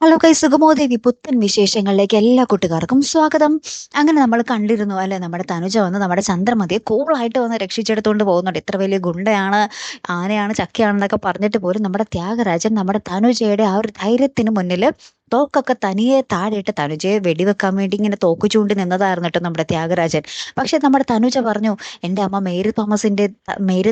Hello കൈ സുഗമോദേവി പുത്തൻ വിശേഷങ്ങളിലേക്ക് എല്ലാ കൂട്ടുകാർക്കും സ്വാഗതം. അങ്ങനെ നമ്മൾ കണ്ടിരുന്നു അല്ലെ, നമ്മുടെ തനുജ വന്ന് നമ്മുടെ ചന്ദ്രമതിയെ കൂളായിട്ട് വന്ന് രക്ഷിച്ചെടുത്തുകൊണ്ട് പോകുന്നുണ്ട്. ഇത്ര വലിയ ഗുണ്ടയാണ്, ആനയാണ്, ചക്കയാണെന്നൊക്കെ പറഞ്ഞിട്ട് പോലും നമ്മുടെ ത്യാഗരാജൻ നമ്മുടെ തനുജയുടെ ആ ഒരു ധൈര്യത്തിന് മുന്നിൽ തോക്കൊക്കെ തനിയെ താഴെയിട്ട് തനുജയെ വെടിവെക്കാൻ വേണ്ടി ഇങ്ങനെ തോക്ക് ചൂണ്ടി നിന്നതായിരുന്നു കേട്ടോ നമ്മുടെ ത്യാഗരാജൻ. പക്ഷെ നമ്മുടെ തനുജ പറഞ്ഞു, എൻ്റെ അമ്മ മേരി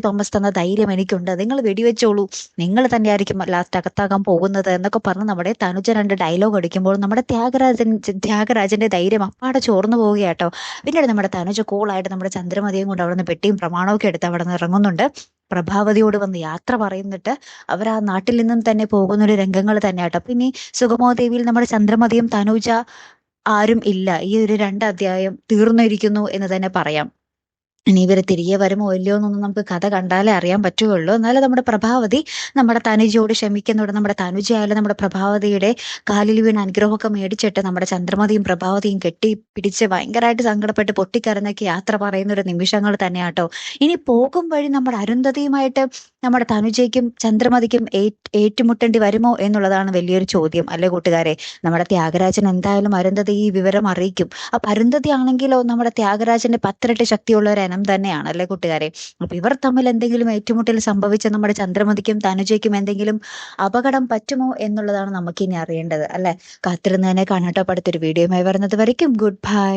തോമസ് തന്ന ധൈര്യം എനിക്കുണ്ട്, നിങ്ങൾ വെടിവെച്ചോളൂ, നിങ്ങൾ തന്നെയായിരിക്കും ലാസ്റ്റ് അകത്താകാൻ പോകുന്നത് എന്നൊക്കെ പറഞ്ഞ് നമ്മുടെ തനുജ രണ്ട് ഡയലോഗ് അടിക്കുമ്പോൾ നമ്മുടെ ത്യാഗരാജന്റെ ധൈര്യം അപ്പാടെ ചോർന്നു പോവുകയാട്ടോ. പിന്നീട് നമ്മുടെ തനുജ കൂളായിട്ട് നമ്മുടെ ചന്ദ്രമതിയും കൊണ്ട് അവിടെ നിന്ന് പെട്ടിയും പ്രമാണമൊക്കെ എടുത്ത് അവിടെ നിന്ന് ഇറങ്ങുന്നുണ്ട്. പ്രഭാവതിയോട് വന്ന് യാത്ര പറയുന്നിട്ട് അവർ ആ നാട്ടിൽ നിന്നും തന്നെ പോകുന്നൊരു രംഗങ്ങൾ തന്നെയാട്ടോ. പിന്നെ ഈ സുഗമോദേവിയിൽ നമ്മുടെ ചന്ദ്രമതിയും തനുജ ആരും ഇല്ല. ഈ ഒരു രണ്ട് അധ്യായം തീർന്നിരിക്കുന്നു എന്ന് തന്നെ പറയാം. ഇനി ഇവര് തിരികെ വരുമോ ഇല്ലയോ എന്നൊന്നും നമുക്ക് കഥ കണ്ടാലേ അറിയാൻ പറ്റുകയുള്ളൂ. എന്നാലും നമ്മുടെ പ്രഭാവതി നമ്മുടെ തനുജയോട് ക്ഷമിക്കുന്നുണ്ട്. നമ്മുടെ തനുജയായാലും നമ്മുടെ പ്രഭാവതിയുടെ കാലിൽ വീണ് അനുഗ്രഹമൊക്കെ മേടിച്ചിട്ട് നമ്മുടെ ചന്ദ്രമതിയും പ്രഭാവതിയും കെട്ടി പിടിച്ച് ഭയങ്കരമായിട്ട് സങ്കടപ്പെട്ട് പൊട്ടിക്കരഞ്ഞൊക്കെ യാത്ര പറയുന്ന ഒരു നിമിഷങ്ങൾ തന്നെയാട്ടോ. ഇനി പോകും വഴി നമ്മുടെ അരുന്ധതിയുമായിട്ട് നമ്മുടെ തനുജയ്ക്കും ചന്ദ്രമതിക്കും ഏറ്റുമുട്ടേണ്ടി വരുമോ എന്നുള്ളതാണ് വലിയൊരു ചോദ്യം അല്ലെ കൂട്ടുകാരെ. നമ്മുടെ ത്യാഗരാജൻ എന്തായാലും അരുന്ധതി ഈ വിവരം അറിയിക്കും. അപ്പൊ അരുന്ധതി ആണെങ്കിലോ നമ്മുടെ ത്യാഗരാജന്റെ 10 ഇരട്ടി ശക്തിയുള്ള ഒരു ഇനം തന്നെയാണ് അല്ലെ കൂട്ടുകാരെ. അപ്പൊ ഇവർ തമ്മിൽ എന്തെങ്കിലും ഏറ്റുമുട്ടൽ സംഭവിച്ച നമ്മുടെ ചന്ദ്രമതിക്കും തനുജയ്ക്കും എന്തെങ്കിലും അപകടം പറ്റുമോ എന്നുള്ളതാണ് നമുക്കിനി അറിയേണ്ടത് അല്ലെ. കാത്തിരുന്നതിനെ കാണാട്ടോ. അടുത്തൊരു വീഡിയോയുമായി വരുന്നത് വരയ്ക്കും ഗുഡ് ബൈ.